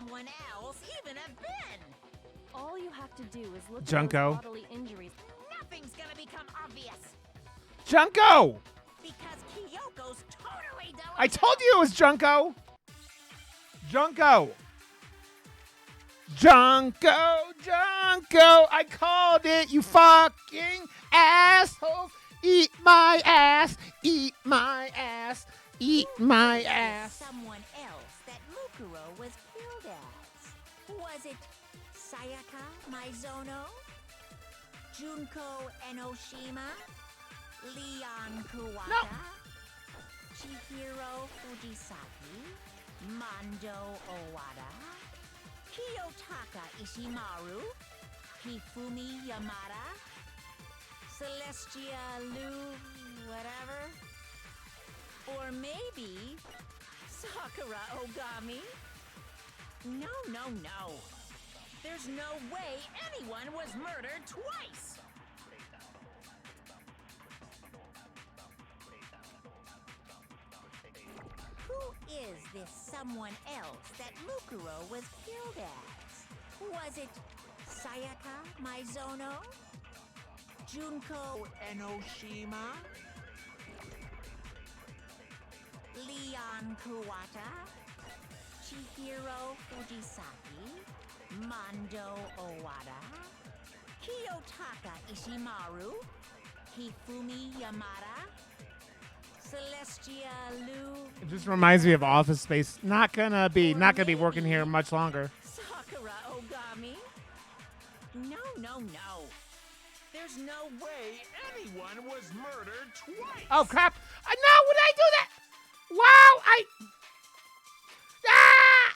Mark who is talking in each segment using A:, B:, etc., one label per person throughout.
A: someone else even have been?
B: All you have to do is look
C: Junko.
B: at those bodily injuries.
A: Nothing's gonna become obvious.
C: Junko!
A: Because Kyoko's totally doing
C: I told you it was Junko! Junko! Junko! Junko! I called it, you fucking assholes! Eat my ass! Eat my ass! Eat my ass!
A: Someone else that Mukuro was killed as. Was it Sayaka Maizono? Junko Enoshima? Leon Kuwata?
C: No.
A: Chihiro Fujisaki? Mando Owada? Kiyotaka Ishimaru? Hifumi Yamada? Celestia Lu... whatever? Or maybe Sakura Ogami? No, no, no. There's no way anyone was murdered twice! Who is this someone else that Mukuro was killed as? Was it Sayaka Maizono? Junko Enoshima? Leon Kuwata? Chihiro Fujisaki? Mando Owada? Kiyotaka Ishimaru? Hifumi Yamada? Celestia Lu?
C: It just reminds me of Office Space. Not gonna be working here much longer.
A: Sakura Ogami? No, no, no. There's no way anyone was murdered twice.
C: Oh crap! No, would I do that? Wow! Ah!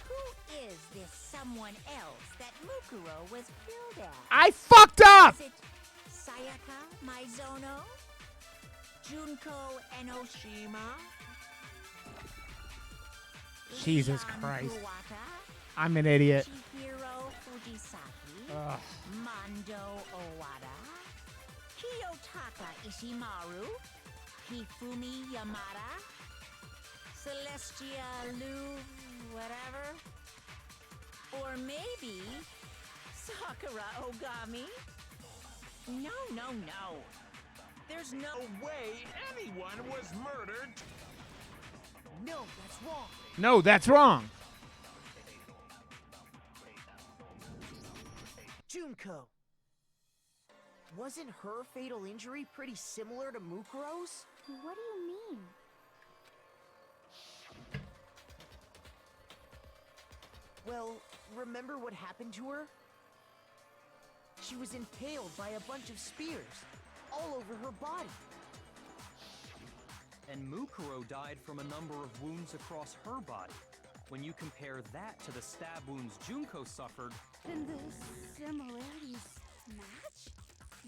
A: Who is this someone else that Mukuro was killed as?
C: I fucked up!
A: Is it Sayaka Maizono? Junko Enoshima?
C: Jesus
A: Leon
C: Christ.
A: Kuwata?
C: I'm an idiot.
A: Chihiro Fujisaki?
C: Ugh.
A: Mando Owada? Kiyotaka Ishimaru? Hifumi Yamada? Celestia Lu... whatever? Or maybe Sakura Ogami? No, no, no. There's no way anyone was murdered. No, that's wrong.
C: No, that's wrong.
D: Junko. Wasn't her fatal injury pretty similar to Mukuro's?
B: What do you mean?
D: Well, remember what happened to her? She was impaled by a bunch of spears, all over her body.
E: And Mukuro died from a number of wounds across her body. When you compare that to the stab wounds Junko suffered...
B: Then the similarities match?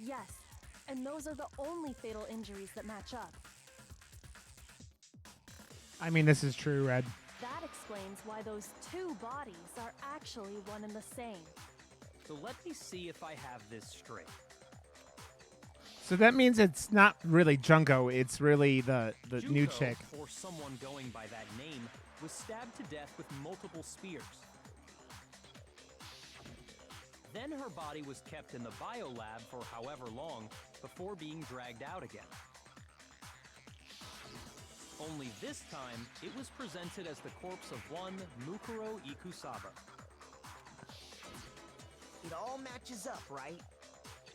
B: Yes, and those are the only fatal injuries that match up.
C: I mean, this is true, Red.
B: That explains why those two bodies are actually one and the same.
E: So let me see if I have this straight.
C: So that means it's not really Junko, it's really the
E: Junko,
C: new chick.
E: or someone going by that name, was stabbed to death with multiple spears. Then her body was kept in the biolab for however long before being dragged out again. Only this time, it was presented as the corpse of one Mukuro Ikusaba.
D: It all matches up, right?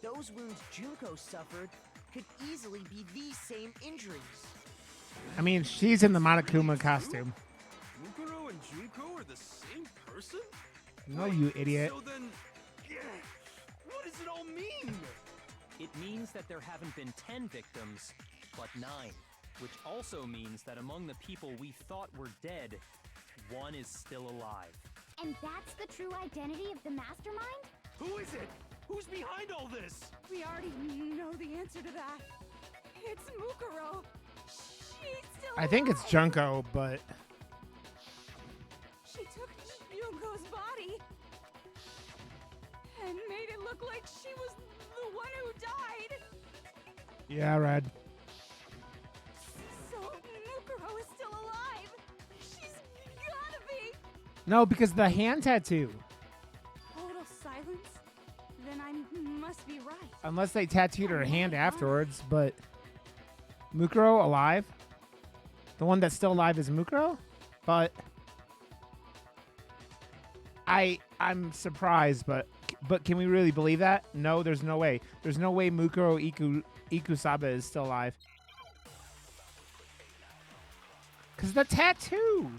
D: Those wounds Junko suffered could easily be these same injuries.
C: I mean, she's in the Monokuma costume.
F: Mukuro and Junko are the same person?
C: No, you idiot.
F: So then, what does it all mean?
E: It means that there haven't been 10 victims, but 9. Which also means that among the people we thought were dead, one is still alive.
G: And that's the true identity of the mastermind?
F: Who is it? Who's behind all this?
H: We already know the answer to that. It's Mukuro. She's still
C: I think it's
H: alive.
C: Junko, but...
H: She took Junko's body and made it look like she was the one who died.
C: Yeah, Red.
H: So Mukuro is still alive. She's
C: No, because the hand tattoo.
H: Total silence? Then I must be right.
C: Unless they tattooed her hand afterwards, but Mukuro alive? The one that's still alive is Mukuro? But I'm surprised, but can we really believe that? No, there's no way. There's no way Mukuro Ikusaba is still alive. Cause the tattoo.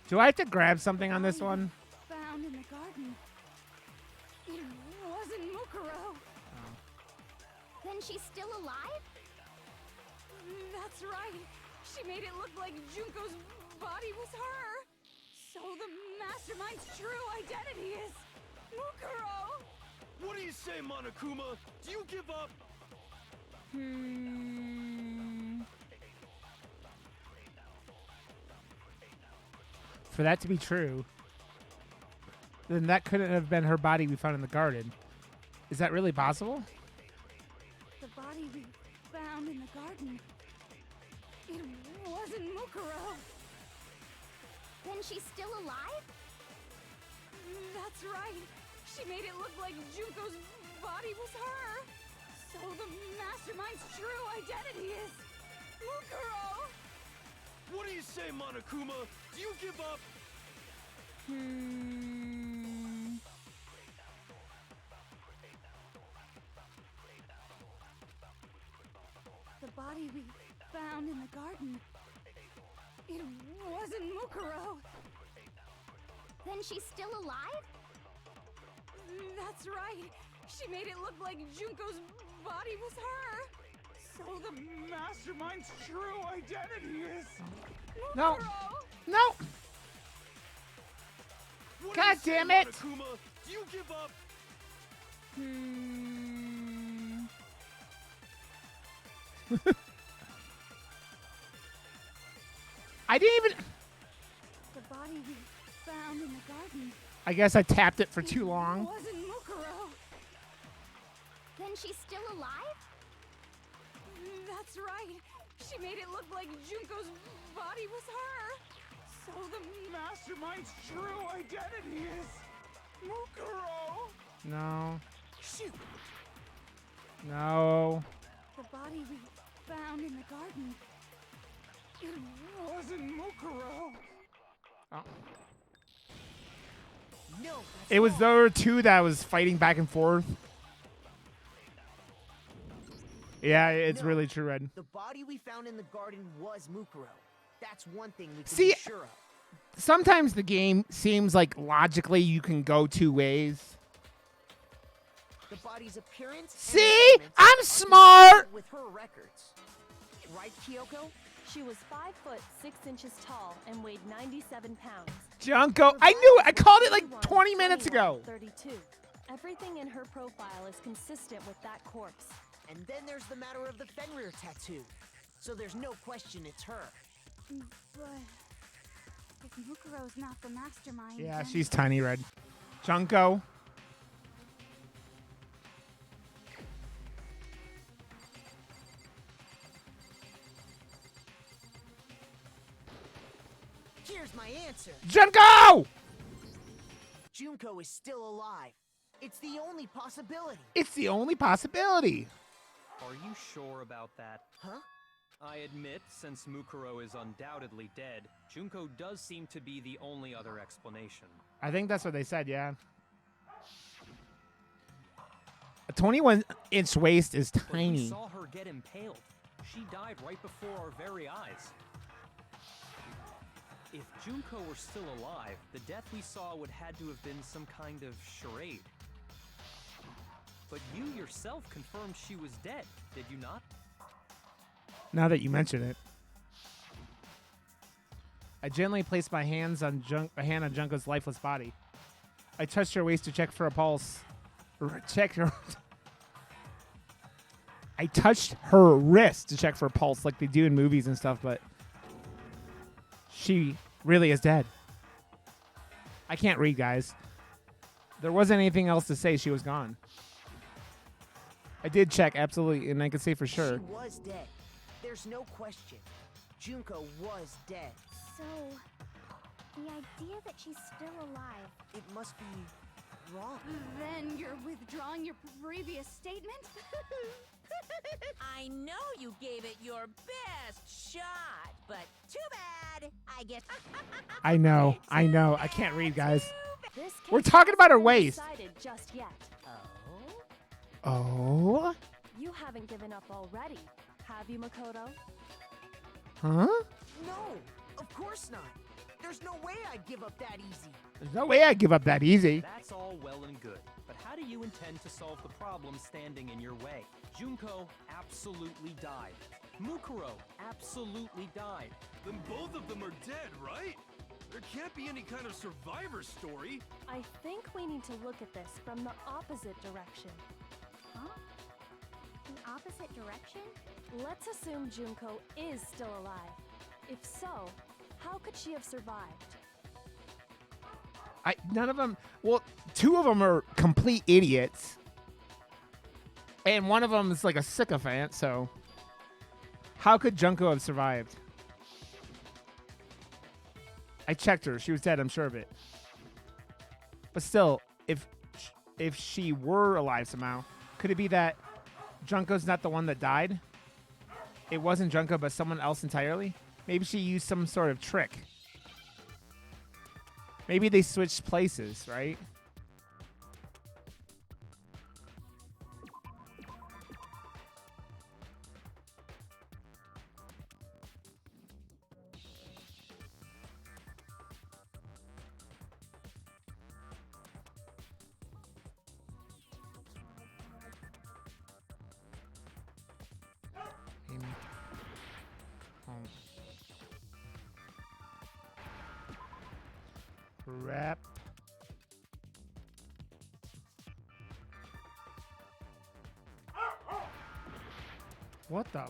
C: Do I have to grab something on this one?
H: Found in the garden. It wasn't Mukuro.
G: Then she's still alive?
H: That's right. She made it look like Junko's body was her. So the mastermind's true identity is Mukuro.
F: What do you say, Monokuma? Do you give up?
C: For that to be true, then that couldn't have been her body we found in the garden. Is that really possible?
H: The body we found in the garden. It wasn't Mukuro.
G: Then she's still alive?
H: That's right. She made it look like Junko's body was her. So the mastermind's true identity is Mukuro.
F: What do you say, Monokuma? Do you give up?
H: The body we found in the garden. It wasn't Mukuro.
G: Then she's still alive?
H: That's right. She made it look like Junko's body was her. So the mastermind's true identity is
C: No.
H: Mukuro.
C: No.
F: What
C: God
F: do you say,
C: damn it.
F: Monokuma? Do you give up?
C: I didn't even.
H: The body we found in the garden.
C: I guess I tapped it for too long.
H: Wasn't Mukuro.
G: Then she's still alive?
H: That's right. She made it look like Junko's body was her. So the mastermind's true identity is Mukuro.
C: No.
D: Shoot!
C: No.
H: The body we found in the garden. It wasn't Mukuro.
C: Oh.
D: No,
C: It was there were two that was fighting back and forth. Yeah, it's
D: No.
C: really true, Red.
D: the body we found in the garden was Mukuro. That's one thing we can
C: See-
D: be sure of.
C: Sometimes the game seems like logically you can go two ways.
D: The body's appearance. and
C: See?
D: movements
C: I'm
D: are
C: smart!
D: consistent with her records. Right, Kyoko?
B: She was 5 foot 6 inches tall and weighed 97 pounds.
C: Junko, I knew it. I called it like 20 minutes
B: 21,
C: ago.
B: 32. Everything in her profile is consistent with that corpse.
D: And then there's the matter of the Fenrir tattoo. So there's no question it's her.
H: But if Mukuro's not the mastermind,
C: Yeah,
H: then
C: she's tiny, Red. Junko.
D: Here's my answer.
C: Junko!
D: Junko is still alive. It's the only possibility.
C: It's the only possibility.
E: Are you sure about that?
D: Huh?
E: I admit, since Mukuro is undoubtedly dead, Junko does seem to be the only other explanation.
C: I think that's what they said, yeah. A 21-inch waist is
E: But we
C: tiny.
E: saw her get impaled. She died right before our very eyes. If Junko were still alive, the death we saw would had to have been some kind of charade. But you yourself confirmed she was dead, did you not?
C: Now that you mention it. I gently placed my hand on Junko's lifeless body. I touched her waist to check for a pulse. Check her. I touched her wrist to check for a pulse like they do in movies and stuff, but she really is dead. I can't read, guys. There wasn't anything else to say. She was gone. I did check, absolutely, and I can say for sure.
D: She was dead. There's no question. Junko was dead.
G: So, the idea that she's still alive.
D: It must be wrong.
H: Then you're withdrawing your previous statement?
A: I know you gave it your best shot, but too bad. I guess.
C: I know. I can't read, guys.
B: This
C: We're
B: case
C: talking about
B: hasn't
C: her
B: been
C: waist.
B: decided just yet.
C: Oh?
B: You haven't given up already, have you, Makoto?
C: Huh?
D: No, of course not. There's no way I'd give up that easy.
C: There's no way I'd give up that easy.
E: That's all well and good, but how do you intend to solve the problem standing in your way? Junko absolutely died. Mukuro absolutely died.
F: Then both of them are dead, right? There can't be any kind of survivor story.
B: I think we need to look at this from the opposite direction.
G: Huh? The opposite direction?
B: Let's assume Junko is still alive. If so, how could she have survived?
C: None of them. Well, two of them are complete idiots, and one of them is like a sycophant. So, how could Junko have survived? I checked her; she was dead. I'm sure of it. But still, if she were alive somehow, could it be that Junko's not the one that died? It wasn't Junko, but someone else entirely. Maybe she used some sort of trick. Maybe they switched places, right? Amy. Home. Crap. What the?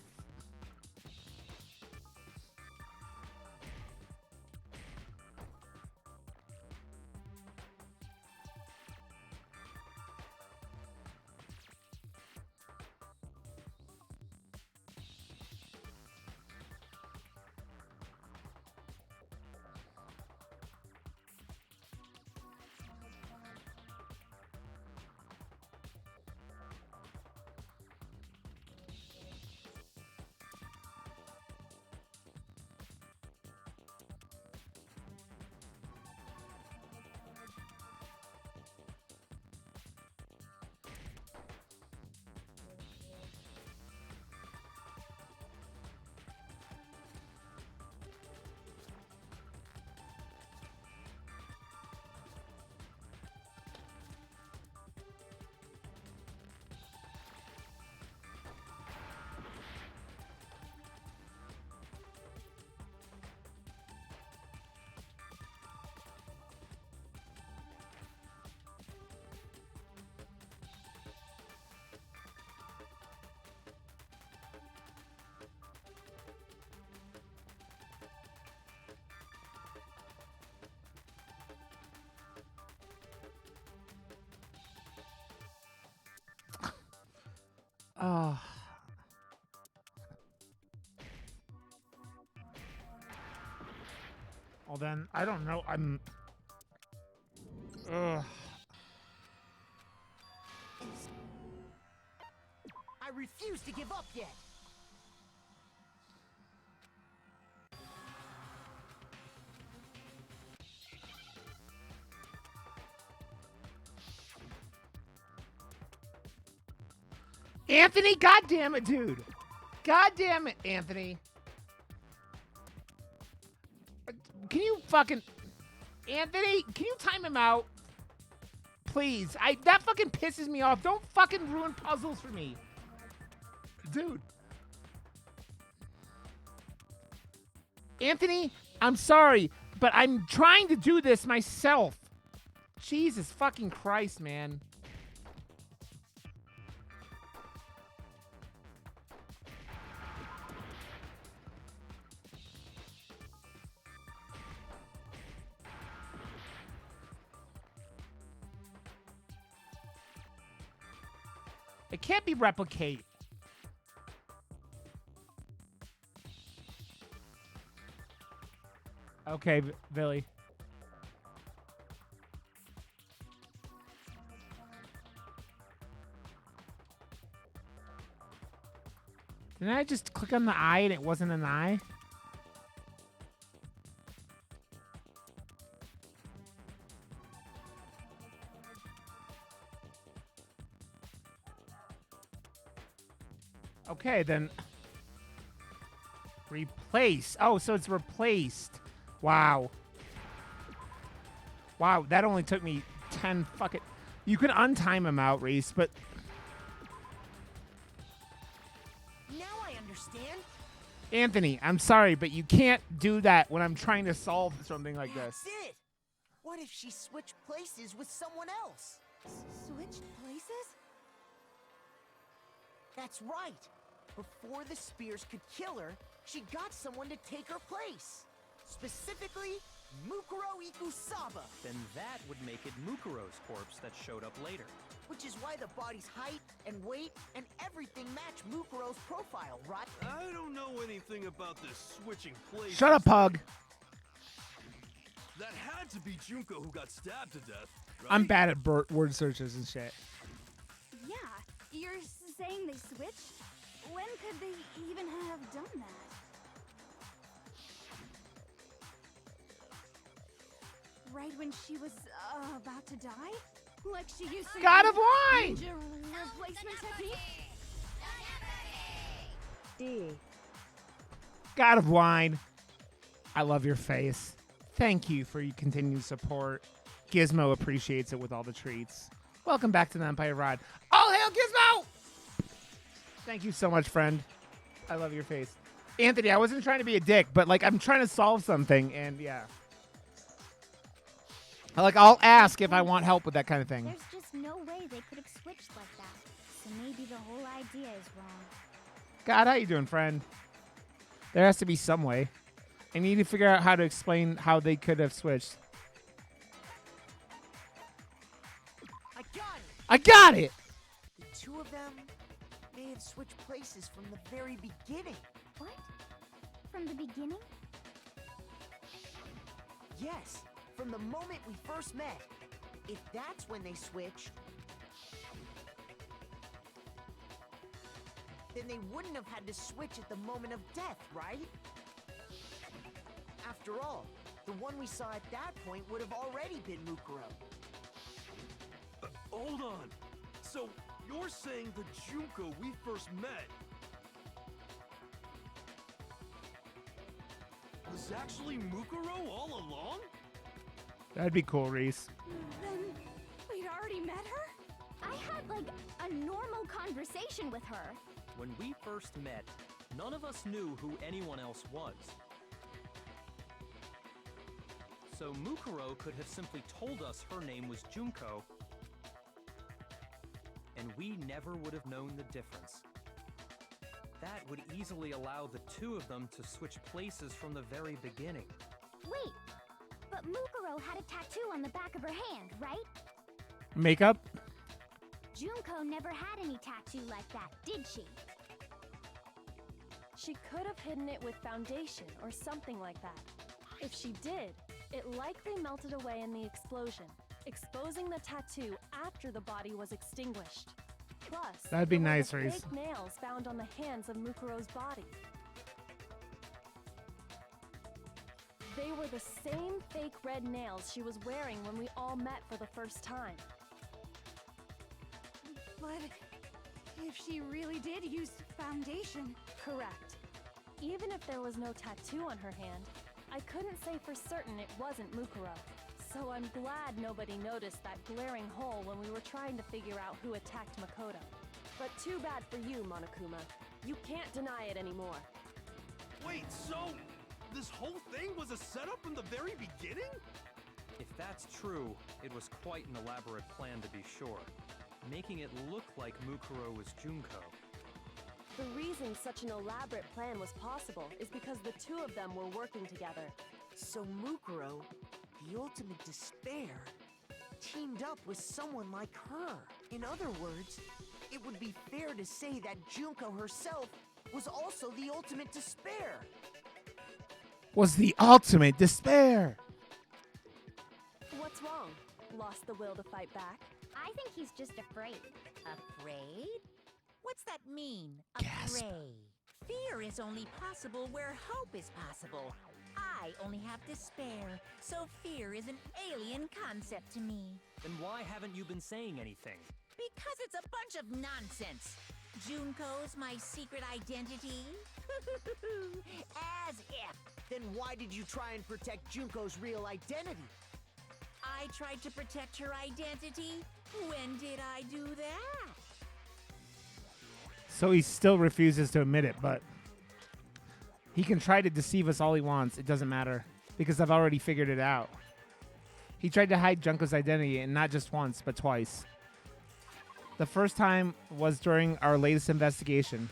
C: Oh. Well then, I don't know. I'm. Ugh.
D: I refuse to give up yet.
C: Anthony, goddamn it, dude. Goddamn it, Anthony. Can you fucking Anthony, can you time him out? Please. That fucking pisses me off. Don't fucking ruin puzzles for me. Dude. Anthony, I'm sorry, but I'm trying to do this myself. Jesus fucking Christ, man. It can't be replicate. Okay, Billy. Didn't I just click on the eye and it wasn't an eye? Okay, then. Replace. Oh, so it's replaced. Wow. Wow, that only took me 10 fucking... You could untime him out, Reese, but...
D: Now I understand.
C: Anthony, I'm sorry, but you can't do that when I'm trying to solve something like this.
D: That's it. What if she switched places with someone else?
H: Switched places?
D: That's right. Before the spears could kill her, she got someone to take her place. Specifically, Mukuro Ikusaba.
E: Then that would make it Mukuro's corpse that showed up later.
D: Which is why the body's height and weight and everything match Mukuro's profile, right?
F: I don't know anything about this switching places.
C: Shut up, Pug.
F: That had to be Junko who got stabbed to death, right?
C: I'm bad at word searches and shit.
G: Yeah, you're saying they switched? When could they even have done that? Right when she was about to die? Like she used to
C: God
G: use
C: of Wine!
G: ninja replacement technique?
B: D.
C: God of Wine. I love your face. Thank you for your continued support. Gizmo appreciates it with all the treats. Welcome back to the Empire Ride. All hail Gizmo! Thank you so much, friend. I love your face. Anthony, I wasn't trying to be a dick, but like I'm trying to solve something, and yeah. Like I'll ask if I want help with that kind of thing.
G: There's just no way they could have switched like that. So maybe the whole idea is wrong.
C: God, how you doing, friend? There has to be some way. I need to figure out how to explain how they could have switched.
D: I got it!
C: I got it!
D: The two of them may have switched places from the very beginning.
G: What? From the beginning?
D: Yes, from the moment we first met. If that's when they switched, then they wouldn't have had to switch at the moment of death, right? After all, the one we saw at that point would have already been Mukuro.
F: Hold on. So, you're saying the Junko we first met was actually Mukuro all along?
C: That'd be cool, Reese.
G: Then we'd already met her? I had like a normal conversation with her.
E: When we first met, none of us knew who anyone else was. So Mukuro could have simply told us her name was Junko, and we never would have known the difference. That would easily allow the two of them to switch places from the very beginning.
G: Wait, but Mukuro had a tattoo on the back of her hand, right?
C: Makeup?
G: Junko never had any tattoo like that, did she?
B: She could have hidden it with foundation or something like that. If she did, it likely melted away in the explosion, exposing the tattoo after the body was extinguished. Plus,
C: That'd be
B: there were
C: nice,
B: the
C: Reese.
B: fake nails found on the hands of Mukuro's body. They were the same fake red nails she was wearing when we all met for the first time.
H: But if she really did use foundation...
B: Correct. Even if there was no tattoo on her hand, I couldn't say for certain it wasn't Mukuro. So I'm glad nobody noticed that glaring hole when we were trying to figure out who attacked Makoto. But too bad for you, Monokuma. You can't deny it anymore.
F: Wait, so this whole thing was a setup from the very beginning?
E: If that's true, it was quite an elaborate plan to be sure, making it look like Mukuro was Junko.
B: The reason such an elaborate plan was possible is because the two of them were working together.
D: So Mukuro, the ultimate despair, teamed up with someone like her. In other words, it would be fair to say that Junko herself was also the ultimate despair.
C: Was the ultimate despair.
B: What's wrong? Lost the will to fight back?
I: I think he's just afraid.
A: Afraid? What's that mean,
C: Gasp.
A: afraid? Fear is only possible where hope is possible. I only have despair, so fear is an alien concept to me.
E: Then why haven't you been saying anything?
A: Because it's a bunch of nonsense. Junko's my secret identity? As if.
D: Then why did you try and protect Junko's real identity?
A: I tried to protect her identity? When did I do that?
C: So he still refuses to admit it, but he can try to deceive us all he wants. It doesn't matter, because I've already figured it out. He tried to hide Junko's identity, and not just once, but twice. The first time was during our latest investigation.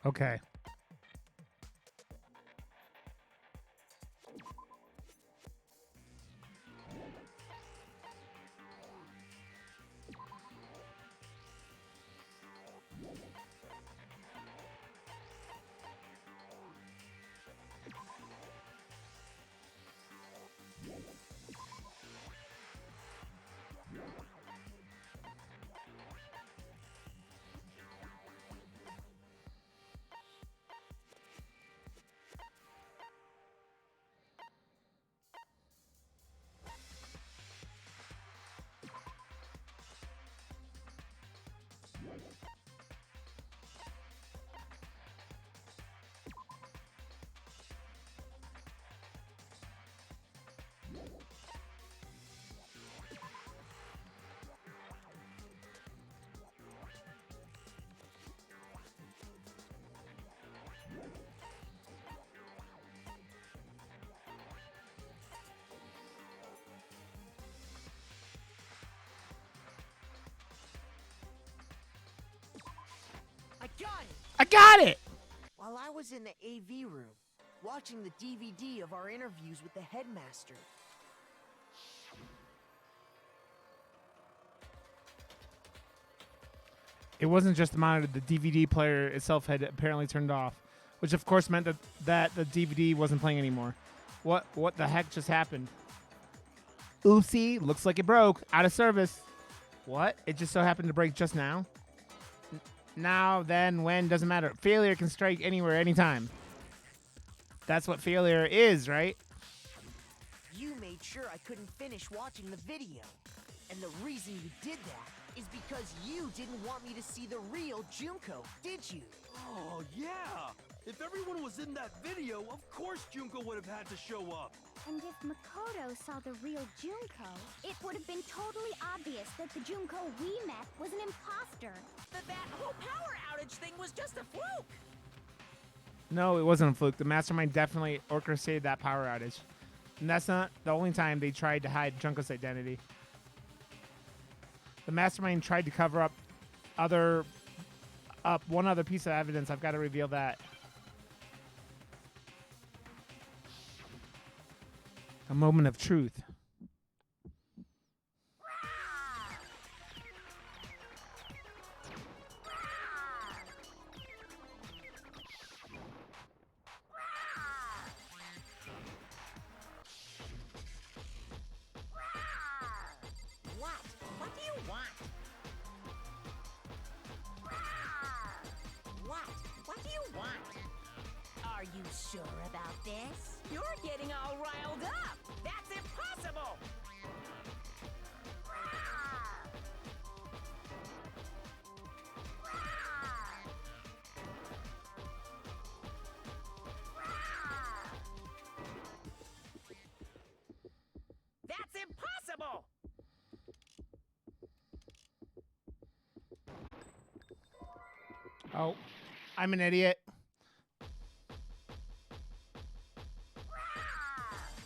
C: Okay.
D: I got it!
C: I got it!
D: While I was in the AV room, watching the DVD of our interviews with the headmaster.
C: It wasn't just the monitor. The DVD player itself had apparently turned off, which of course meant that the DVD wasn't playing anymore. What the heck just happened? Oopsie, looks like it broke. Out of service. What? It just so happened to break just now? Now, then, when, doesn't matter. Failure can strike anywhere, anytime. That's what failure is, right?
D: You made sure I couldn't finish watching the video. And the reason you did that is because you didn't want me to see the real Junko, did you?
F: Oh, yeah! If everyone was in that video, of course Junko would have had to show up.
I: And if Makoto saw the real Junko, it would have been totally obvious that the Junko we met was an imposter.
A: That whole power outage thing was just a fluke.
C: No, it wasn't a fluke. The Mastermind definitely orchestrated that power outage. And that's not the only time they tried to hide Junko's identity. The Mastermind tried to cover up one other piece of evidence. I've got to reveal that. A moment of truth.
A: What do you want? What do you want? Are you sure about this? You're getting all riled up. That's impossible. That's impossible.
C: Oh, I'm an idiot.